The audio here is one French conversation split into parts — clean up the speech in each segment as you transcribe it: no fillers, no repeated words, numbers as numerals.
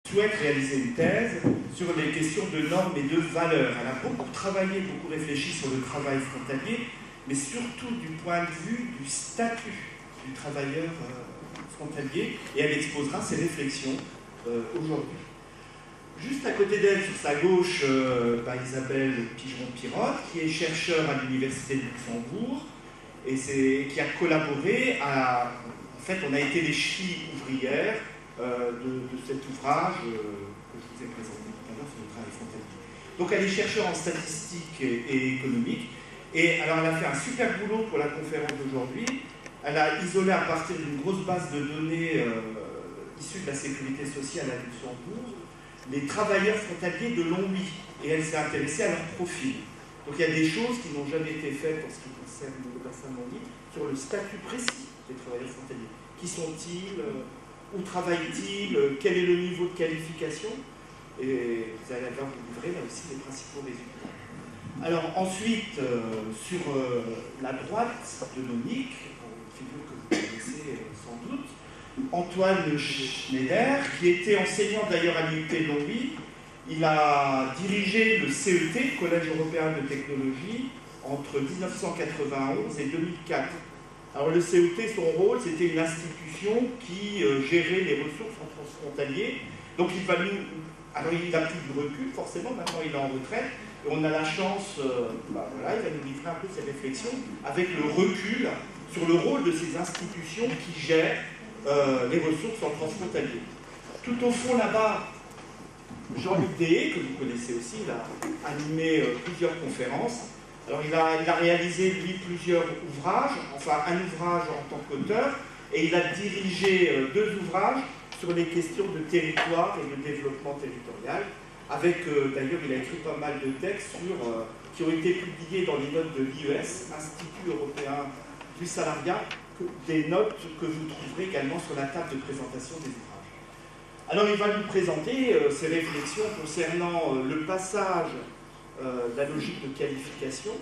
souhaite réaliser une thèse sur les questions de normes et de valeurs. Elle a beaucoup travaillé, beaucoup réfléchi sur le travail frontalier, mais surtout du point de vue du statut du travailleur frontalier, et elle exposera ses réflexions aujourd'hui. Juste à côté d'elle, sur sa gauche, Isabelle Pigeron-Pirotte, qui est chercheur à l'Université de Luxembourg, et qui a collaboré à... En fait, on a été les chevilles ouvrières de cet ouvrage que je vous ai présenté tout à l'heure sur le travail frontalier. Donc elle est chercheure en statistique et économique, et alors elle a fait un super boulot pour la conférence d'aujourd'hui. Elle a isolé à partir d'une grosse base de données issue de la sécurité sociale à Luxembourg les travailleurs frontaliers de longue vie, et elle s'est intéressée à leur profil. Donc il y a des choses qui n'ont jamais été faites en ce qui concerne le bassin non libre sur le statut précis des travailleurs frontaliers. Qui sont-ils? Où travaillent-ils? Quel est le niveau de qualification? Et vous allez avoir vous livrer là aussi les principaux résultats. Alors ensuite, sur la droite de Monique, une figure que vous connaissez sans doute, Antoine Schneider, qui était enseignant d'ailleurs à l'IUT de Longwy. Il a dirigé le CET, Collège européen de technologie, entre 1991 et 2004. Alors le CET, son rôle, c'était une institution qui gérait les ressources en transfrontalier. Donc alors il n'a plus de recul, forcément, maintenant il est en retraite, et on a la chance, il va nous livrer un peu ses réflexions, avec le recul sur le rôle de ces institutions qui gèrent les ressources en transfrontalier. Tout au fond là-bas, Jean-Luc Deshaies, que vous connaissez aussi, il a animé plusieurs conférences. Alors il a réalisé, lui, plusieurs ouvrages, enfin un ouvrage en tant qu'auteur, et il a dirigé 2 ouvrages sur les questions de territoire et de développement territorial, avec, d'ailleurs, il a écrit pas mal de textes qui ont été publiés dans les notes de l'IES, Institut européen du salariat, des notes que vous trouverez également sur la table de présentation des ouvrages. Alors il va nous présenter ses réflexions concernant le passage de la logique de qualification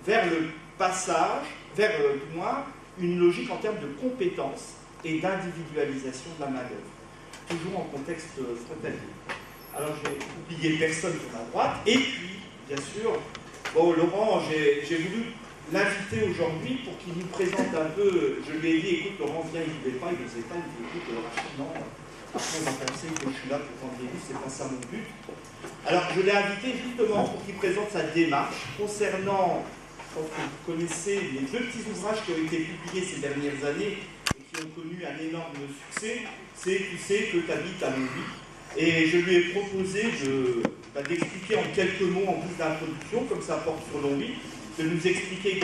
vers le passage, vers du moins une logique en termes de compétences et d'individualisation de la main-d'œuvre, toujours en contexte frontalier. Alors je vais oublier personne sur ma droite, et puis, bien sûr, Laurent, j'ai voulu l'inviter aujourd'hui pour qu'il nous présente un peu. Je lui ai dit, écoute Laurent, viens, il ne voulait pas, il ne faisait pas, il me dit, écoute, non, après on va penser que je suis là pour prendre des livres, c'est pas ça mon but. Alors je l'ai invité justement pour qu'il présente sa démarche concernant, je pense que vous connaissez les 2 petits ouvrages qui ont été publiés ces dernières années et qui ont connu un énorme succès, c'est Tu sais que tu habites à Longwy. Et je lui ai proposé d'expliquer en quelques mots, en plus d'introduction, comme ça porte sur Longwy, de nous expliquer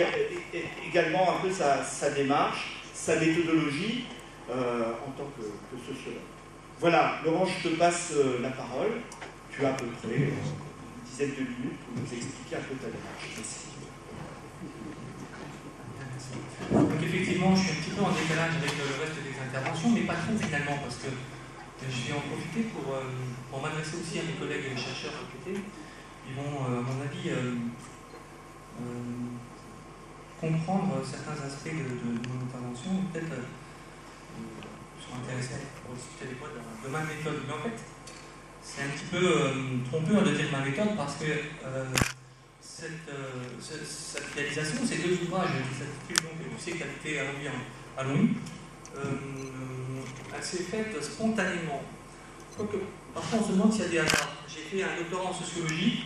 également un peu sa démarche, sa méthodologie en tant que sociologue. Voilà, Laurent, je te passe la parole. Tu as à peu près une dizaine de minutes pour nous expliquer un peu ta démarche. Merci. Donc effectivement, je suis un petit peu en décalage avec le reste des interventions, mais pas trop finalement, parce que je vais en profiter pour m'adresser aussi à mes collègues chercheurs à côté. Ils vont, à mon avis, comprendre certains aspects de mon intervention, peut-être sont intéressés pour discuter avec moi de ma méthode. Mais en fait, c'est un petit peu trompeur de dire ma méthode parce que cette réalisation, ces 2 ouvrages qui s'intitulent donc Tu sais qualité à Longwy, elle s'est faite spontanément. Quoique, parfois on se demande s'il y a des hasards. J'ai fait un doctorat en sociologie,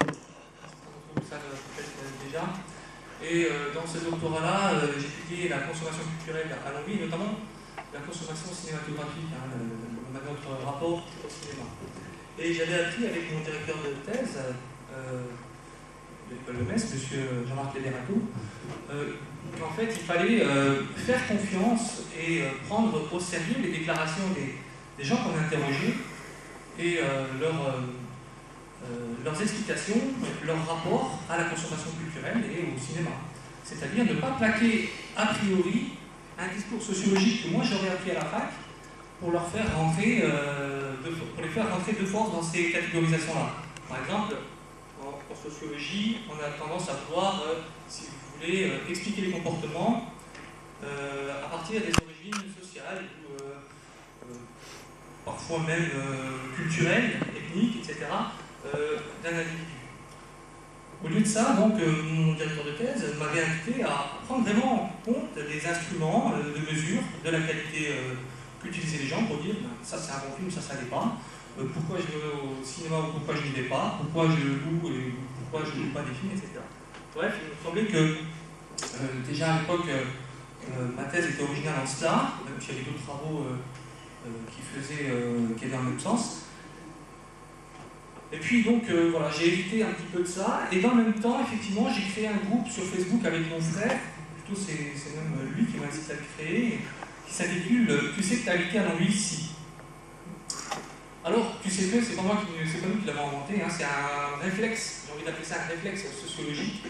vous savez peut-être déjà, et dans ce doctorat-là, j'ai étudié la consommation culturelle à Longwy, notamment la consommation cinématographique, notre rapport au cinéma. Et j'avais appris avec mon directeur de thèse, de l'école de Metz, M. Jean-Marc Léderato, qu'en fait il fallait faire confiance et prendre au sérieux les déclarations des gens qu'on interrogeait et leurs explications, leur rapport à la consommation culturelle et au cinéma. C'est-à-dire ne pas plaquer a priori un discours sociologique que moi j'aurais appris à la fac pour les faire rentrer de force dans ces catégorisations-là. Par exemple, en sociologie, on a tendance à vouloir, si vous voulez, expliquer les comportements à partir des origines sociales ou parfois même culturelle, ethnique, etc., d'un individu. Au lieu de ça, donc, mon directeur de thèse m'avait invité à prendre vraiment en compte des instruments de mesure de la qualité qu'utilisaient les gens pour dire ça c'est un bon film, ça l'est pas, pourquoi je vais au cinéma ou pourquoi je n'y vais pas, pourquoi je loue et pourquoi je ne loue pas des films, etc. Bref, il me semblait que déjà à l'époque, ma thèse était originale en cela, même s'il y avait d'autres travaux qui allaient dans le même sens. Et puis donc voilà, j'ai hérité un petit peu de ça, et dans le même temps, effectivement, j'ai créé un groupe sur Facebook avec mon frère, plutôt c'est même lui qui m'a incité à le créer, qui s'intitule « Tu sais que tu as habité à Longwy ici ». Alors, tu sais que c'est pas nous qui l'avons inventé, hein, c'est un réflexe, j'ai envie d'appeler ça un réflexe sociologique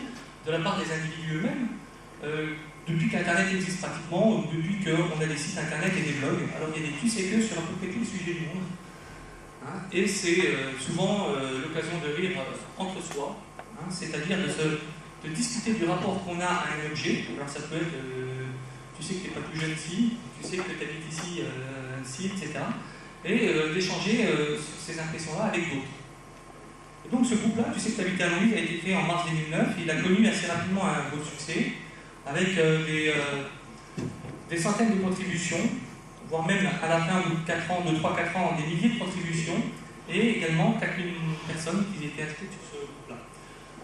de la part des individus eux-mêmes, depuis qu'Internet existe pratiquement, ou depuis qu'on a des sites Internet et des blogs. Alors il y a des tu sais que sur à peu près tous les sujets du monde. Hein, et c'est souvent l'occasion de rire entre soi, hein, c'est-à-dire de discuter du rapport qu'on a à un objet. Alors ça peut être tu sais que tu n'es pas plus jeune ici, tu sais que tu habites ici, etc. Et d'échanger sur ces impressions-là avec d'autres. Et donc ce groupe-là, tu sais que tu habites à Longwy, a été créé en mars 2009, il a connu assez rapidement un gros succès, avec des centaines de contributions, voire même à la fin de 3-4 ans, des milliers de contributions, et également 4000 personnes qui étaient inscrites sur ce groupe-là.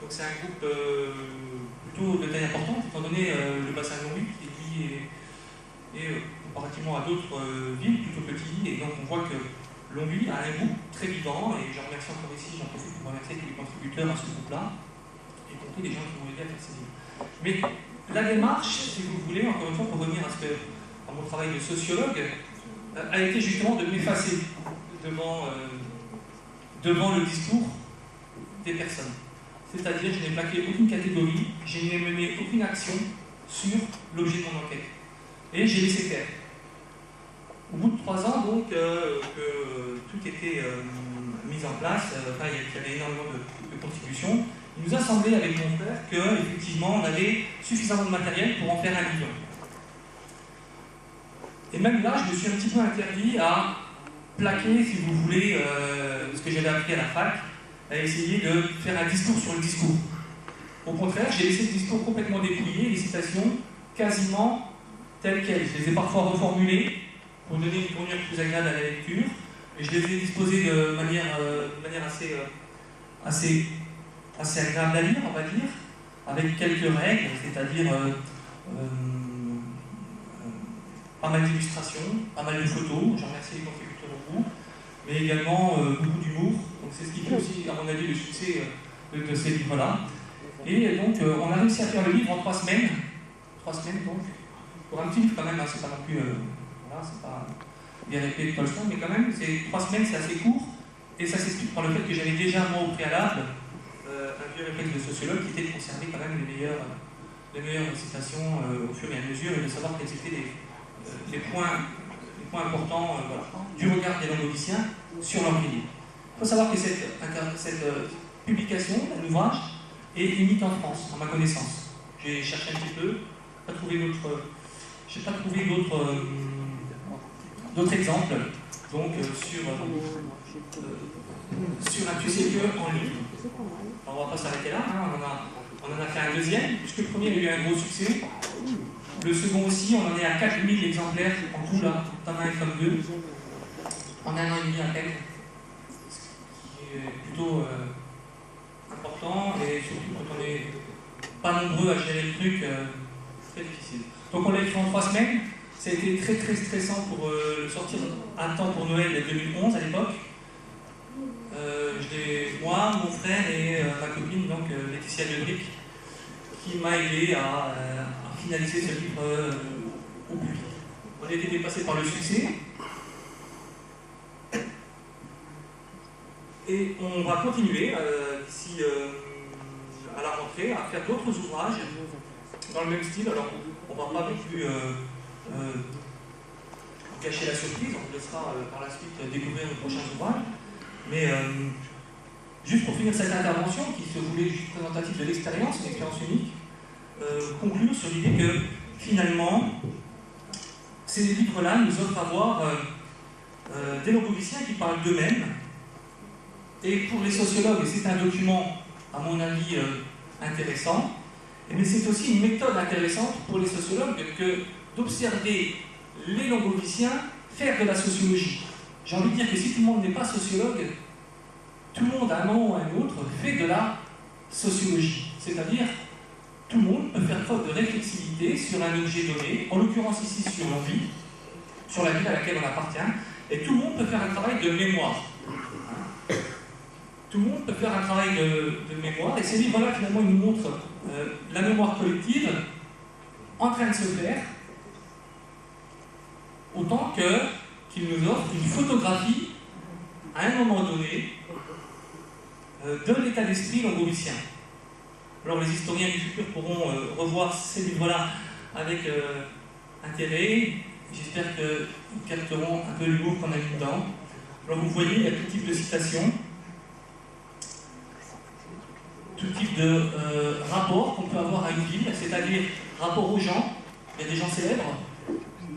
Donc c'est un groupe plutôt de taille importante, étant donné le bassin de Longwy, qui lui est comparativement à d'autres villes plutôt petites, et donc on voit que Longwy a un groupe très vivant, et je remercie encore ici, j'en profite pour remercier tous les contributeurs à ce groupe-là, y compris des gens qui m'ont aidé à faire ces livres. Mais la démarche, si vous voulez, encore une fois, pour revenir à mon travail de sociologue, a été justement de m'effacer devant le discours des personnes. C'est-à-dire, je n'ai plaqué aucune catégorie, je n'ai mené aucune action sur l'objet de mon enquête. Et j'ai laissé faire. Au bout de 3 ans, donc, que tout était mis en place, il y avait énormément de contributions, il nous a semblé avec mon frère qu'effectivement on avait suffisamment de matériel pour en faire un livre. Et même là, je me suis un petit peu interdit à plaquer, si vous voulez, ce que j'avais appris à la fac, à essayer de faire un discours sur le discours. Au contraire, j'ai laissé le discours complètement dépouillé, les citations quasiment telles quelles. Je les ai parfois reformulées pour donner une tournure plus agréable à la lecture, et je les ai disposées de manière assez agréable à lire, on va dire, avec quelques règles, c'est-à-dire pas mal d'illustrations, pas mal de photos, j'en remercie les contributeurs au groupe, mais également beaucoup d'humour, donc c'est ce qui fait aussi, à mon avis, le succès de ces livres-là. Et donc, on a réussi à faire le livre en 3 semaines, 3 semaines donc, pour un petit livre quand même, hein, c'est pas non plus, voilà, c'est pas bien épais de Tolstoy, mais quand même, 3 semaines, c'est assez court, et ça s'explique par le fait que j'avais déjà, moi, au préalable, un vieux réflexe de sociologue qui était de conserver quand même les meilleures citations au fur et à mesure, et de savoir quels étaient les points importants du regard des languedociens sur leur livre. Il faut savoir que cette publication, un ouvrage, est unique en France, à ma connaissance. J'ai cherché un petit peu, j'ai pas trouvé d'autres exemples, donc sur un tu sais que en ligne. Alors, on va pas s'arrêter là, hein. On en a fait un deuxième, puisque le premier a eu un gros succès. Le second aussi, on en est à 4000 exemplaires en tout, là, tome 1 et tome 2, en 1 an et demi à peine, ce qui est plutôt important, et surtout quand on n'est pas nombreux à gérer le truc, très difficile. Donc on l'a écrit en 3 semaines, ça a été très très stressant pour le sortir à temps pour Noël 2011 à l'époque. Moi, mon frère et ma copine, donc Laetitia Lebric, qui m'a aidé à finaliser ce livre au public. On a été dépassé par le succès. Et on va continuer d'ici à la rentrée à faire d'autres ouvrages dans le même style. Alors, on ne va pas non plus cacher la surprise, on vous laissera par la suite découvrir nos prochains ouvrages. Mais juste pour finir cette intervention, qui se voulait juste présentative de l'expérience, une expérience unique, conclure sur l'idée que finalement, ces livres-là nous offrent à voir des logobiciens qui parlent d'eux-mêmes. Et pour les sociologues, c'est un document, à mon avis, intéressant, mais c'est aussi une méthode intéressante pour les sociologues que d'observer les logobiciens faire de la sociologie. J'ai envie de dire que si tout le monde n'est pas sociologue, tout le monde, à un moment ou à un autre, fait de la sociologie. C'est-à-dire, tout le monde peut faire preuve de réflexivité sur un objet donné, en l'occurrence ici sur l'envie, sur la ville à laquelle on appartient, et tout le monde peut faire un travail de mémoire. Tout le monde peut faire un travail de mémoire, et ces livres-là, finalement, ils nous montrent la mémoire collective en train de se faire, autant qu'ils nous offrent une photographie, à un moment donné, de l'état d'esprit logobicien. Alors les historiens du futur pourront revoir ces livres-là avec intérêt. J'espère qu'ils capteront un peu l'humour qu'on a mis dedans. Alors vous voyez, il y a tout type de citations, tout type de rapport qu'on peut avoir à une ville, c'est-à-dire rapport aux gens. Il y a des gens célèbres.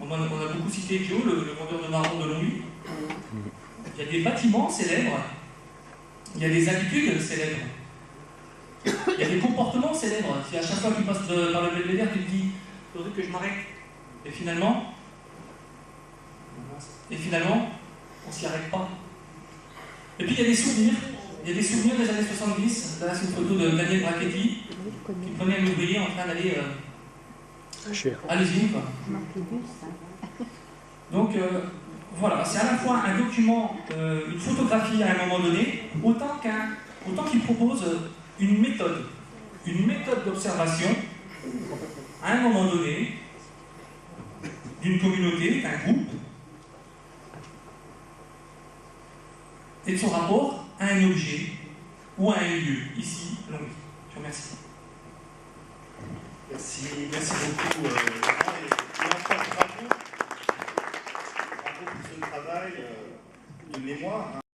On a beaucoup cité Joe, le vendeur de marron de Longwy. Il y a des bâtiments célèbres. Il y a des habitudes célèbres. Il y a des comportements célèbres. Si à chaque fois que tu passes par le belvédère, tu te dis « il faudrait que je m'arrête ». Et finalement, on s'y arrête pas. Et puis il y a des souvenirs. Il y a des souvenirs des années 70. Là, c'est une photo de Daniel Brachetti qui prenait un ouvrier en train d'aller à l'usine. Donc voilà, c'est à la fois un document, une photographie à un moment donné, autant qu'il propose une méthode d'observation à un moment donné d'une communauté, d'un groupe, et de son rapport à un objet ou à un lieu, ici, Longwy. Je vous remercie. Merci beaucoup. Et encore bravo pour ce travail de mémoire.